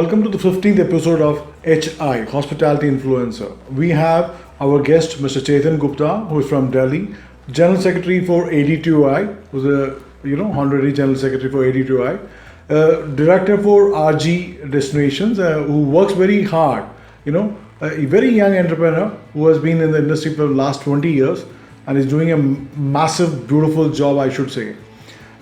Welcome to the 15th episode of HI, Hospitality Influencer. We have our guest, Mr. Chetan Gupta, who is from Delhi, General Secretary for AD2I, who's a honorary General Secretary for AD2I, Director for RG Destinations, who works very hard, a very young entrepreneur who has been in the industry for the last 20 years and is doing a massive, beautiful job, I should say.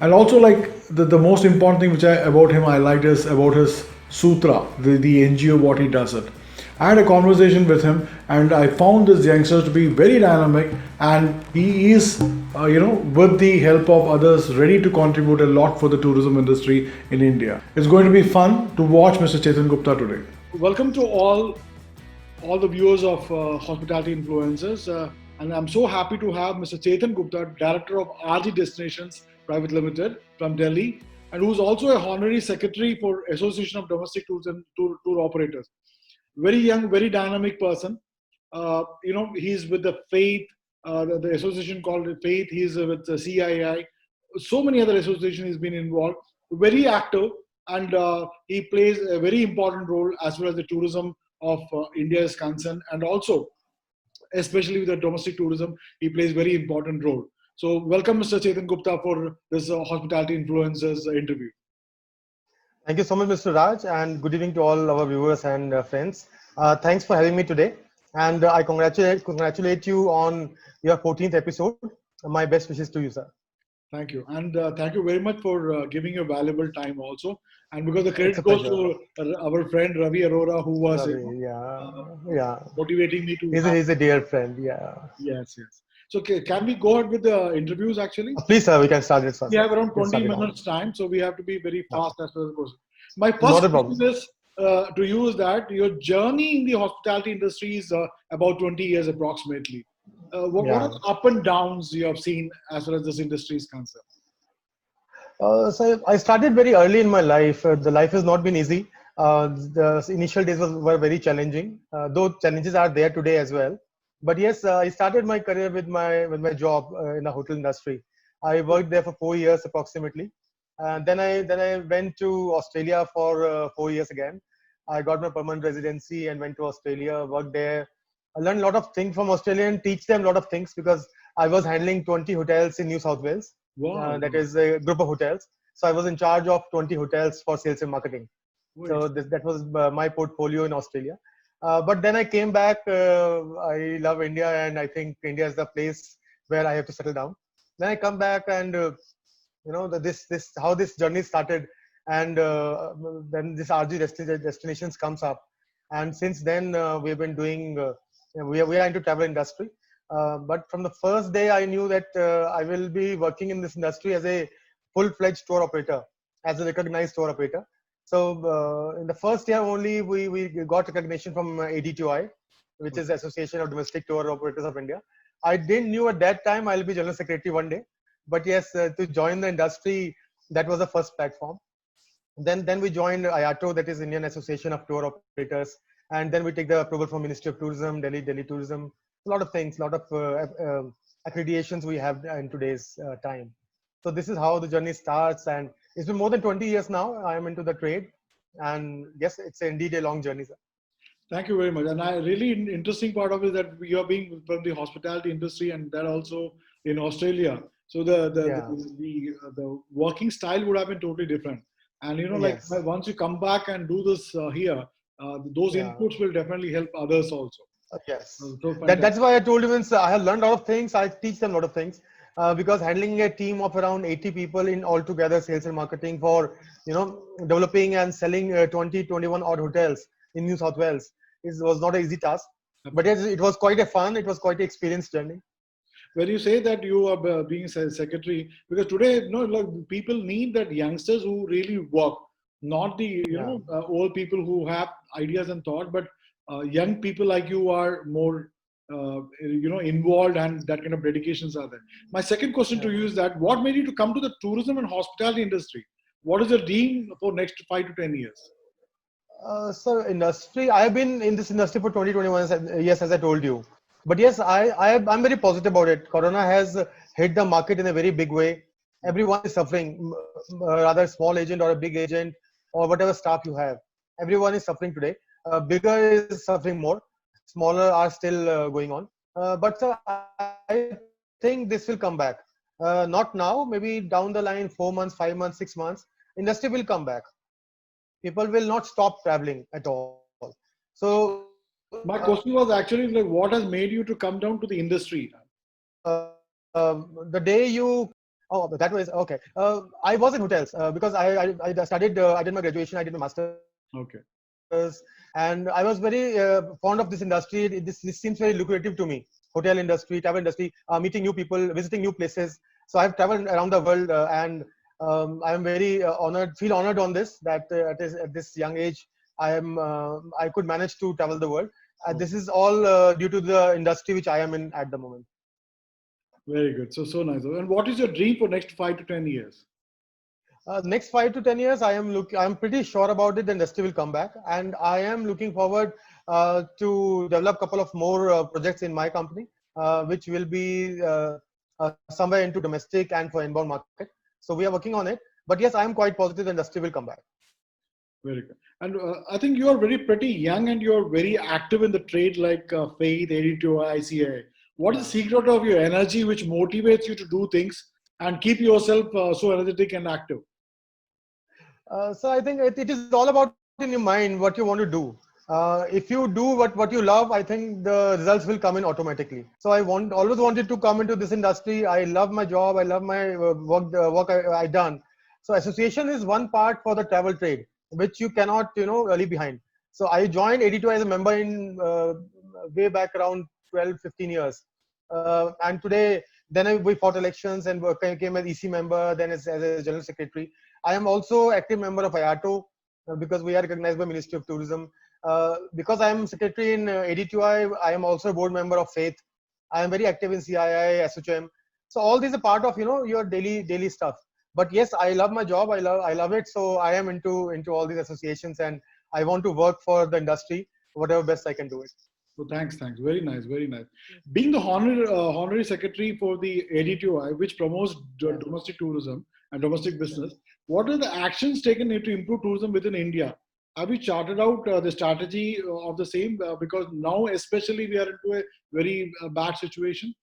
And also, like the most important thing about him I liked is about his sutra, the NGO, what he does it. I had a conversation with him, and I found this youngster to be very dynamic, and he is, with the help of others, ready to contribute a lot for the tourism industry in India. It's going to be fun to watch Mr. Chetan Gupta today. Welcome to all the viewers of Hospitality Influencers. And I'm so happy to have Mr. Chetan Gupta, Director of RG Destinations Private Limited from Delhi, and who's also a honorary secretary for Association of Domestic Tours and Tour Operators. Very young, very dynamic person. He's with the Faith, the association called Faith. He's with the CII. So many other associations he's been involved. Very active, and he plays a very important role as well as the tourism of India is concerned, and also especially with the domestic tourism, he plays very important role. So welcome, Mr. Chetan Gupta, for this Hospitality Influencers interview. Thank you so much, Mr. Raj, and good evening to all our viewers and friends. Thanks for having me today, and I congratulate you on your 14th episode. My best wishes to you, sir. Thank you, and thank you very much for giving your valuable time also. And because the It's credit a goes pleasure. to our friend Ravi Arora, who was Ravi, yeah. motivating me to He's a dear friend. Yeah. Yes, yes. So can we go ahead with the interviews actually? Please, sir, we can start it, sir. We have around We can 20 start it now. minutes time, so we have to be very fast as far as goes. My Not first a problem. question is to you is that your journey in the hospitality industry is about 20 years approximately. What are Yeah. the up and downs you have seen as far as this industry is concerned? So I started very early in my life. The life has not been easy. The initial days were very challenging, though challenges are there today as well. But yes, I started my career with my job in the hotel industry. I worked there for 4 years approximately. Then I went to Australia for 4 years again. I got my permanent residency and went to Australia, worked there. I learned a lot of things from Australia and teach them a lot of things because I was handling 20 hotels in New South Wales. Wow, That is a group of hotels. So I was in charge of 20 hotels for sales and marketing. great. So that was my portfolio in Australia. But then I came back. I love India, and I think India is the place where I have to settle down. Then I come back, and this how this journey started, and then this RG destinations comes up, and since then we've been doing. We are into travel industry, but from the first day I knew that I will be working in this industry as a full-fledged tour operator, as a recognized tour operator. So in the first year only, we got recognition from AD2I, which is Association of Domestic Tour Operators of India. I didn't knew at that time I'll be general secretary one day, but yes, to join the industry, that was the first platform. Then we joined IATO, that is Indian Association of Tour Operators, and then we take the approval from Ministry of Tourism, Delhi Tourism, a lot of things, a lot of accreditations we have in today's time. So this is how the journey starts, and it's been more than 20 years now. I am into the trade, and yes, it's indeed a long journey, sir. Thank you very much. And I really interesting part of it is that you are being from the hospitality industry and that also in Australia. So Yeah. the working style would have been totally different. And like Yes. once you come back and do this here, those Yeah. inputs will definitely help others also. Yes. So That's fantastic. why I told you, means I have learned a lot of things. I teach them a lot of things because handling a team of around 80 people in altogether sales and marketing for developing and selling 20 21 odd hotels in New South Wales was not an easy task. But yes, it was quite a fun. It was quite an experience journey. When you say that you are being secretary, because today, like people need that youngsters who really work, not the Yeah. old people who have ideas and thought, but young people like you are more involved and that kind of dedications are there. My second question to Yeah. you is that what made you to come to the tourism and hospitality industry? What is your dream for next 5 to 10 years? So industry, I have been in this industry for 2021 years, as I told you. But yes, I'm very positive about it. Corona has hit the market in a very big way. Everyone is suffering, rather small agent or a big agent or whatever staff you have. Everyone is suffering today. Bigger is suffering more. Smaller are still going on. But I think this will come back. Not now, maybe down the line, 4 months, 5 months, 6 months, industry will come back. People will not stop traveling at all. So My question was actually like, what has made you to come down to the industry? the day you oh that was okay I was in hotels because I studied I did my graduation, I did my masters, Okay. and I was very fond of this industry. This seems very lucrative to me. Hotel industry, travel industry, meeting new people, visiting new places. So I've traveled around the world, and I am very honored, feel honored on this, that at this young age I could manage to travel the world. This is all due to the industry which I am in at the moment. Very good. So, so nice. And what is your dream for next 5 to 10 years? Next 5 to 10 years, I'm pretty sure about it. The industry will come back, and I am looking forward to develop a couple of more projects in my company, which will be somewhere into domestic and for inbound market. So we are working on it. But yes, I am quite positive the industry will come back. Very good. And I think you are very pretty young and you are very active in the trade like Faith, 82, ICA. What is the secret of your energy which motivates you to do things and keep yourself so energetic and active? So I think it is all about in your mind what you want to do. If you do what you love, I think the results will come in automatically. So always wanted to come into this industry. I love my job. I love my work I done. So association is one part for the travel trade, which you cannot leave behind. So I joined 82 as a member in way back around 12, 15 years. And today, then we fought elections and came as EC member, then as a general secretary. I am also active member of IATO because we are recognized by Ministry of Tourism. Because I am secretary in ADTI, I am also a board member of Faith. I am very active in CII, SHM. So all these are part of your daily stuff. But yes, I love my job. I love it. So I am into all these associations, and I want to work for the industry, whatever best I can do it. So thanks. Very nice, very nice. Being the honorary secretary for the ADTI, which promotes domestic tourism and domestic business, what are the actions taken to improve tourism within India? Have you charted out the strategy of the same? Because now, especially, we are into a very bad situation.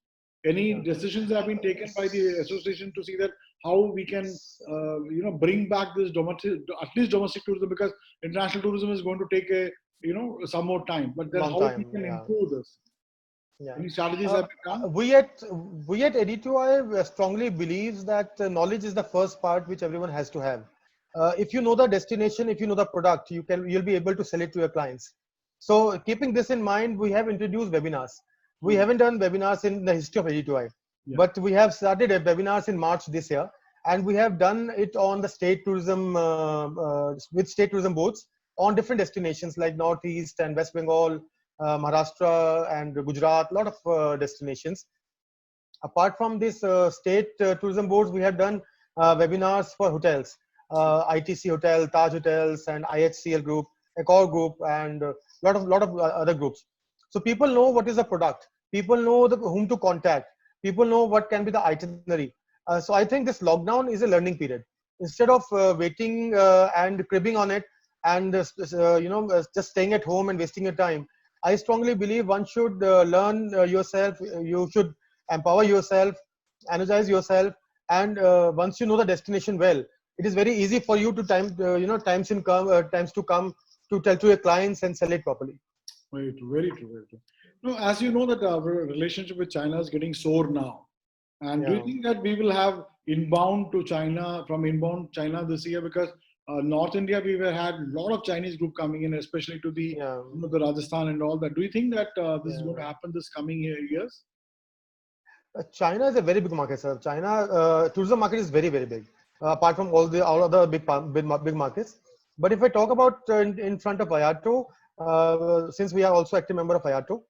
Any decisions have been taken by the association to see that how we can, bring back this domestic, at least domestic tourism, because international tourism is going to take some more time. But then Long how we time, can yeah. improve this? Yeah. Any strategies have been done? We at ADTI strongly believes that knowledge is the first part which everyone has to have. If you know the destination, if you know the product, you'll be able to sell it to your clients. So keeping this in mind, we have introduced webinars. We haven't done webinars in the history of ADTI, but we have started webinars in March this year, and we have done it on the state tourism with state tourism boards on different destinations like Northeast and West Bengal, Maharashtra and Gujarat, a lot of destinations. Apart from this state tourism boards, we have done webinars for hotels, ITC Hotel, Taj Hotels, and IHCL Group, Accor Group, and a lot of other groups. So people know what is the product. People know whom to contact. People know what can be the itinerary. So I think this lockdown is a learning period. Instead of waiting and cribbing on it and just staying at home and wasting your time, I strongly believe one should learn yourself. You should empower yourself, energize yourself, and once you know the destination well, it is very easy for you to times to come to tell to your clients and sell it properly. Very true, very true, very true. No, as you know that our relationship with China is getting sore now. And do you think that we will have inbound to China from inbound China this year? Because North India, we were had a lot of Chinese group coming in, especially to the the Rajasthan and all that. Do you think that this is going to happen this coming years? China is a very big market, sir. China tourism market is very big. Apart from all other big markets. But if I talk about in front of IATO, since we are also active member of IATO,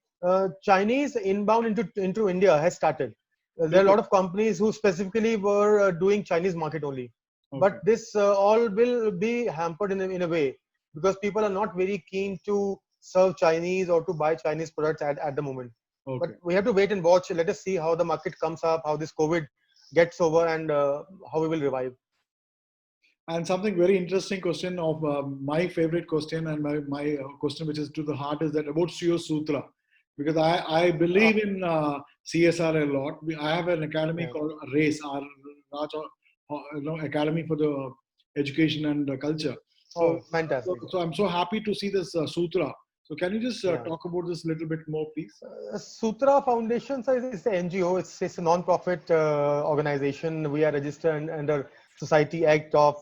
Chinese inbound into India has started. There are a lot of companies who specifically were doing Chinese market only. Okay. But this all will be hampered in a way because people are not very keen to serve Chinese or to buy Chinese products at the moment. Okay. But we have to wait and watch. Let us see how the market comes up, how this COVID gets over, and how we will revive. And something very interesting question of my favorite question and my question which is to the heart is that about CEO Sutra. Because I Oh, believe in CSR a lot. I have an academy yeah. called RACE, our Raj, Academy for the Education and Culture. So, Oh, fantastic. so I'm so happy to see this Sutra. So can you just Yeah. talk about this a little bit more, please? Sutra Foundation sir, is an NGO. It's a non-profit organization. We are registered under Society Act of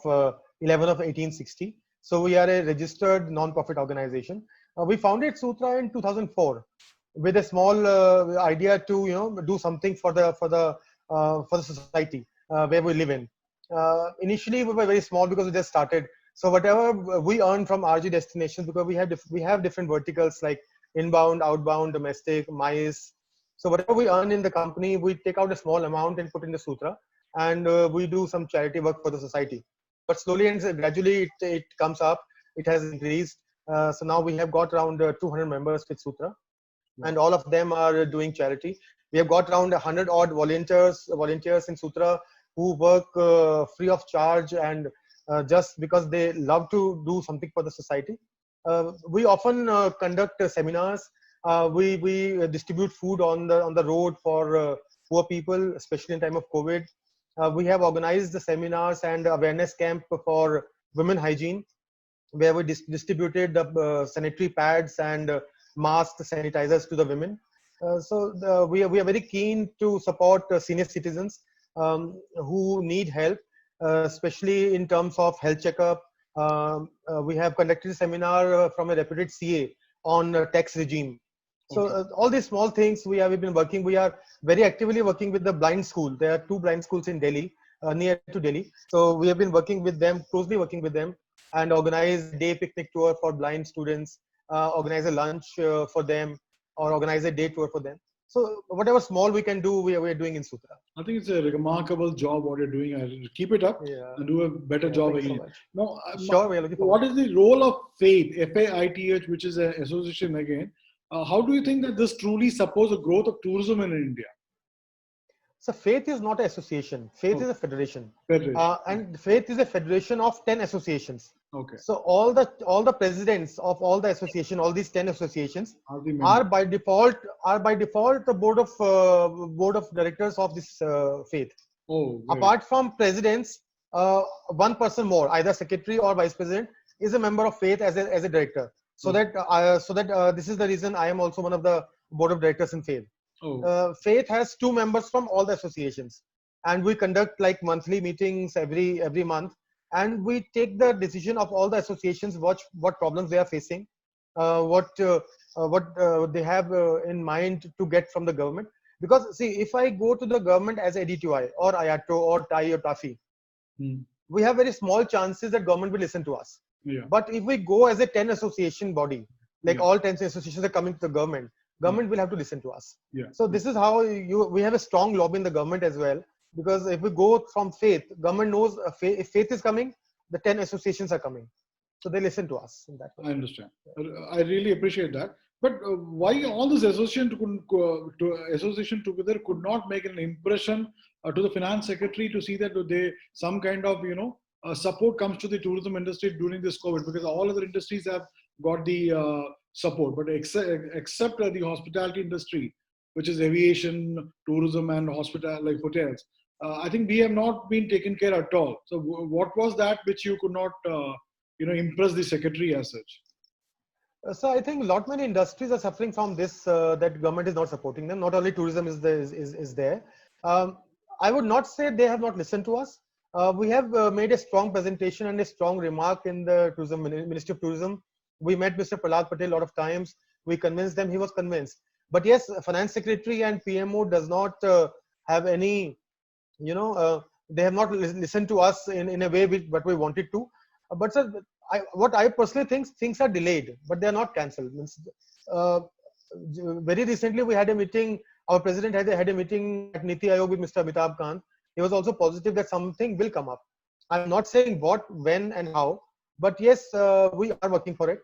11 of 1860. So we are a registered non-profit organization. We founded Sutra in 2004 with a small idea to do something for the society where we live in. Initially, we were very small because we just started. So whatever we earn from RG destinations, because we have different verticals like inbound, outbound, domestic, MICE. So whatever we earn in the company, we take out a small amount and put in the Sutra, and we do some charity work for the society. But slowly and gradually, it comes up. It has increased. So now we have got around 200 members with Sutra, and Wow. all of them are doing charity. We have got around 100 odd volunteers in Sutra who work free of charge, and just because they love to do something for the society. We often conduct seminars. We distribute food on the road for poor people, especially in time of COVID. We have organized the seminars and awareness camp for women hygiene, where we distributed the sanitary pads and masks, sanitizers to the women. We are very keen to support senior citizens who need help, especially in terms of health checkup. We have conducted a seminar from a reputed CA on tax regime. So Okay. all these small things we've been working. We are very actively working with the blind school. There are two blind schools in Delhi, near to Delhi. So we have been working with them, closely working with them, and organize a day picnic tour for blind students, organize a lunch for them, or organize a day tour for them. So whatever small we can do, we are doing in Sutra. I think it's a remarkable job what you're doing. I keep it up Yeah, and do a better yeah. job Thank you so again. much. Now, Sure, we are looking forward. what is the role of faith, FAITH, which is an association again? How do you think that this truly supports the growth of tourism in India? So faith is not an association. Faith Oh, is a federation, federation. and faith is a federation of 10 associations. Okay. So all the presidents of all the association, all these 10 associations, Are the member? are by default the board of directors of this faith. Oh, great. Apart from presidents, one person more, either secretary or vice president, is a member of faith as a director. So Oh, that this is the reason I am also one of the board of directors in faith. oh, Faith has two members from all the associations, and we conduct like monthly meetings every month, and we take the decision of all the associations, what problems they are facing, what they have in mind to get from the government. Because see, if I go to the government as ADTI or IATO or TAI or TAFI, hmm, we have very small chances that government will listen to us. yeah, But if we go as a 10 association body, like yeah, all 10 associations are coming to the government, yeah, government will have to listen to us. yeah, So yeah. this is how we have a strong lobby in the government as well. Because if we go from faith, government knows if faith is coming, the 10 associations are coming. So they listen to us in that way. I understand. I really appreciate that. But why all this association association together could not make an impression to the finance secretary to see that they some kind of support comes to the tourism industry during this COVID, because all other industries have got the support, but except the hospitality industry, which is aviation, tourism, and hospital like hotels. I think we have not been taken care at all. So what was that which you could not impress the secretary as such? So I think a lot many industries are suffering from this, that government is not supporting them. Not only tourism is there. Um, I would not say they have not listened to us. We have made a strong presentation and a strong remark in the tourism Ministry of Tourism. We met Mr. Prahlad Patel a lot of times. We convinced them. He was convinced. But yes, Finance Secretary and PMO does not have any, they have not listened to us in a way what we wanted to. But sir, what I personally think, things are delayed, but they are not cancelled. Uh, very recently, we had a meeting. Our president had a meeting at Niti Aayog with Mr. Amitabh Kant. He was also positive that something will come up. I'm not saying what, when, and how, but yes, we are working for it.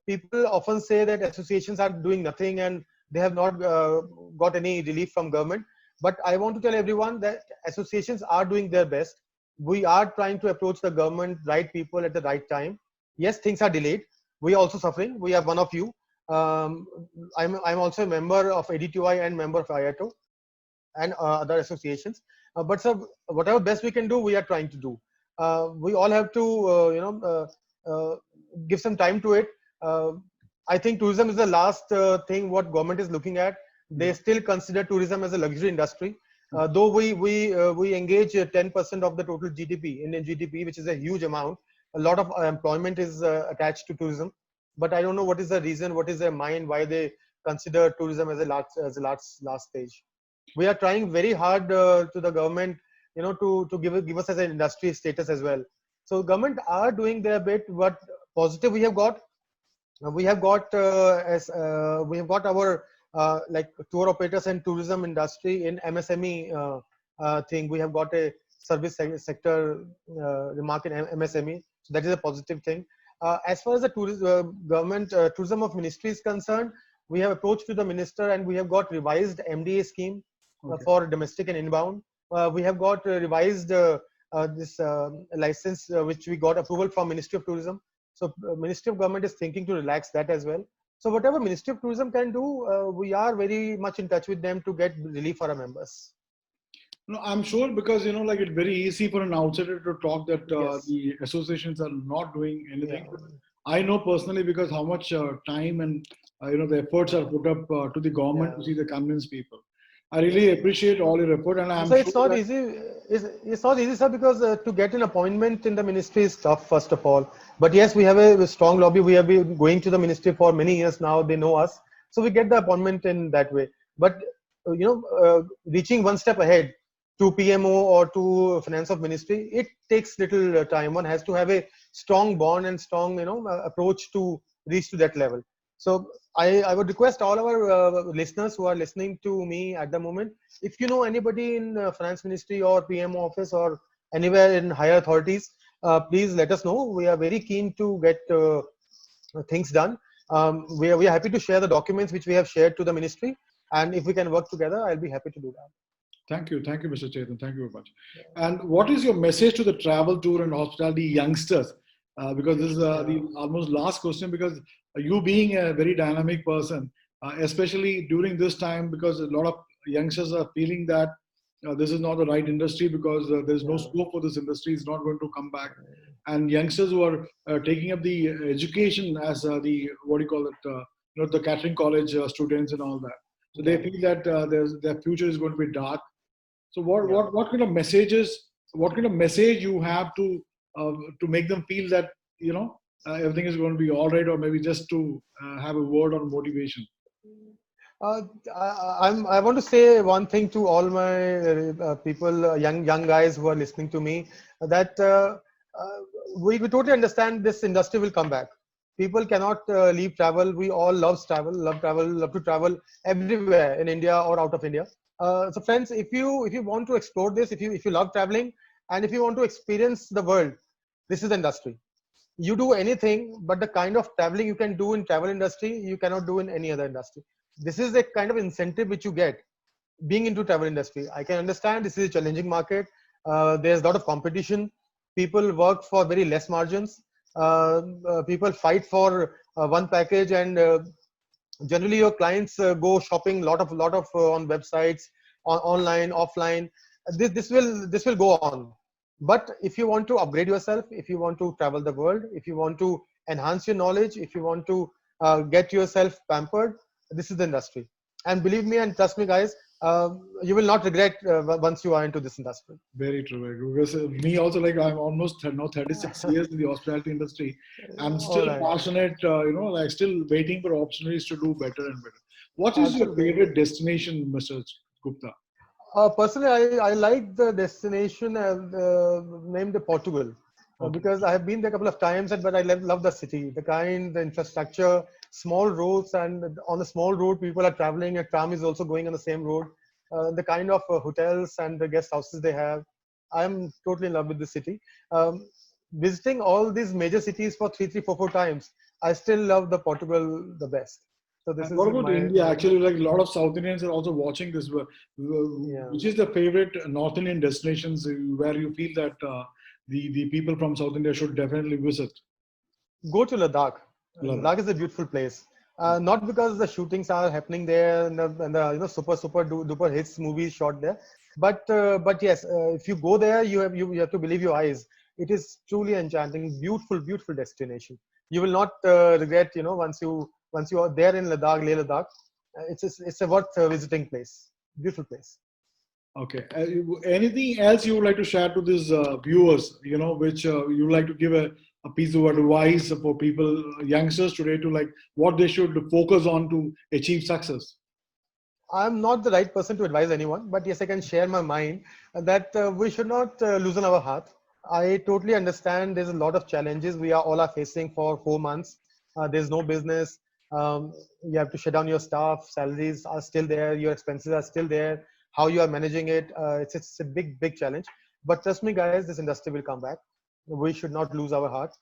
People often say that associations are doing nothing and they have not got any relief from government. But I want to tell everyone that associations are doing their best. we are trying to approach the government, right people at the right time. Yes, things are delayed. We are also suffering. We are one of you. Um, I'm also a member of AD2I and member of IATO and other associations. But so whatever best we can do, we are trying to do. We all have to, give some time to it. Uh, I think tourism is the last thing what government is looking at. They still consider tourism as a luxury industry. Though we engage 10% of the total GDP, Indian GDP, which is a huge amount. A lot of employment is attached to tourism, but I don't know what is the reason, what is their mind, why they consider tourism as a last stage. We are trying very hard to the government, to give us as an industry status as well. So government are doing their bit. What positive we have got? We have got as we have got our like tour operators and tourism industry in MSME thing. We have got a sector remark in MSME. So that is a positive thing. As far as the government tourism of ministry is concerned, we have approached to the minister and we have got revised MDA scheme for domestic and inbound. We have got revised this license which we got approval from Ministry of Tourism. So Ministry of Government is thinking to relax that as well. So whatever Ministry of Tourism can do, we are very much in touch with them to get relief for our members. No, I'm sure because like it's very easy for an outsider to talk that Yes. the associations are not doing anything. Yeah. I know personally because how much time and the efforts are put up to the government to see the convince people. I really appreciate all your effort, and I'm So sure it's not that, easy. It's not easy, sir, because to get an appointment in the ministry is tough, first of all. But yes, we have a strong lobby. We have been going to the ministry for many years now. They know us, so we get the appointment in that way. But reaching one step ahead to PMO or to finance of ministry, it takes little time. One has to have a strong bond and strong approach to reach to that level. So I would request all our listeners who are listening to me at the moment, if you know anybody in finance ministry or PMO office or anywhere in higher authorities, please let us know. We are very keen to get things done. We are happy to share the documents which we have shared to the ministry, and if we can work together, I'll be happy to do that. thank you, Mr. Chetan. Thank you very much. And what is your message to the travel, tour, and hospitality youngsters? Because this is the almost last question. Because you being a very dynamic person, especially during this time, because a lot of youngsters are feeling that this is not the right industry because there's no scope for this industry. It's not going to come back. And youngsters who are taking up the education as the what do you call it? The catering college students and all that. So they feel that their future is going to be dark. So what kind of messages, what kind of message you have to make them feel that everything is going to be all right, or maybe just to have a word on motivation? I want to say one thing to all my people, young guys who are listening to me, that we totally understand this industry will come back. People cannot leave travel. We all love travel, love to travel everywhere in India or out of India. So friends, if you want to explore this, if you love traveling, and if you want to experience the world, this is the industry. You do anything, but the kind of traveling you can do in travel industry, you cannot do in any other industry. This is the kind of incentive which you get being into travel industry. I can understand this is a challenging market. There's a lot of competition. People work for very less margins. People fight for one package, and generally your clients go shopping lot of on websites, online, offline. This will go on. But if you want to upgrade yourself, if you want to travel the world, if you want to enhance your knowledge, if you want to get yourself pampered, this is the industry. And believe me and trust me, guys, you will not regret once you are into this industry. Very true. Because me also, like I'm almost 36 years in the hospitality industry. I'm still passionate, like still waiting for opportunities to do better and better. What is your favorite destination, Mr. Gupta? Personally, I like the destination named Portugal. Because I have been there a couple of times, but I love the city, the infrastructure, small roads, and on the small road, people are traveling. A tram is also going on the same road. The kind of hotels and the guest houses they have. I'm totally in love with the city. Visiting all these major cities for 4 times, I still love the Portugal the best. So this is what about India? Actually, like a lot of South Indians are also watching this. Which is the favorite North Indian destinations where you feel that the people from South India should definitely visit? Go to Ladakh. Ladakh. Ladakh is a beautiful place. Not because the shootings are happening there and the super duper hits movies shot there, but yes, if you go there, you have to believe your eyes. It is truly enchanting, beautiful destination. You will not regret, once you are there in Ladakh, Leh Ladakh. It's a worth visiting place. Beautiful place. Okay. Anything else you would like to share to these viewers, which you would like to give a piece of advice for people, youngsters today, to like what they should focus on to achieve success? I'm not the right person to advise anyone, but yes, I can share my mind that we should not loosen our heart. I totally understand there's a lot of challenges we are facing for 4 months. There's no business. You have to shut down your staff. Salaries are still there. Your expenses are still there. How you are managing it, it's a big challenge. But trust me, guys, this industry will come back. We should not lose our heart.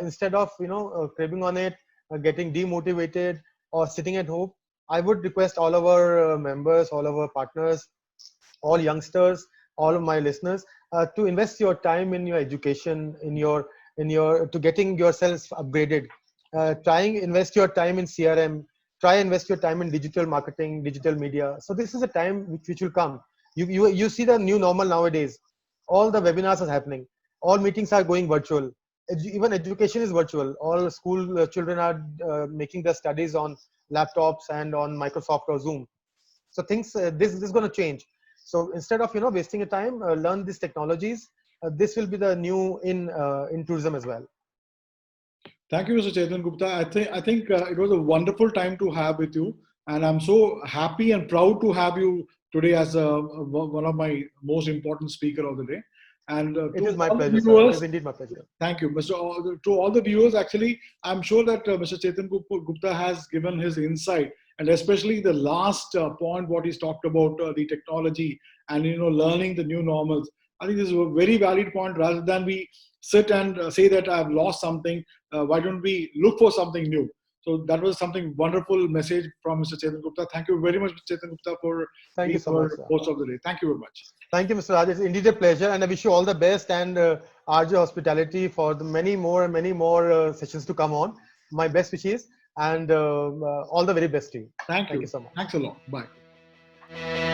Instead of craving on it, getting demotivated or sitting at home, I would request all of our members, all of our partners, all youngsters, all of my listeners, to invest your time in your education, in your to getting yourselves upgraded. Trying invest your time in CRM. Try invest your time in digital marketing, digital media. So this is a time which will come. You see the new normal nowadays. All the webinars are happening. All meetings are going virtual. Even education is virtual. All school children are making their studies on laptops and on Microsoft or Zoom. So things this is going to change. So instead of wasting your time, learn these technologies. This will be the new in tourism as well. Thank you, Mr. Chetan Gupta. I think it was a wonderful time to have with you, and I'm so happy and proud to have you today as one of my most important speaker of the day. And It to is my all the pleasure, sir. It viewers, is indeed my pleasure. thank you, Mr. To all the viewers, actually, I'm sure that Mr. Chetan Gupta has given his insight, and especially the last point, what he's talked about, the technology and learning the new normals. I think this is a very valid point. Rather than we sit and say that I've lost something, why don't we look for something new? So that was something wonderful message from Mr. Chetan Gupta. Thank you very much, Mr. Chetan Gupta, for Thank you being so our much, sir. host of the day. Thank you very much. Thank you, Mr. Raj. It's indeed a pleasure, and I wish you all the best and RJ Hospitality for the many more sessions to come on. My best wishes and all the very best to you. Thank Thank you. you so much. Thanks a lot. Bye.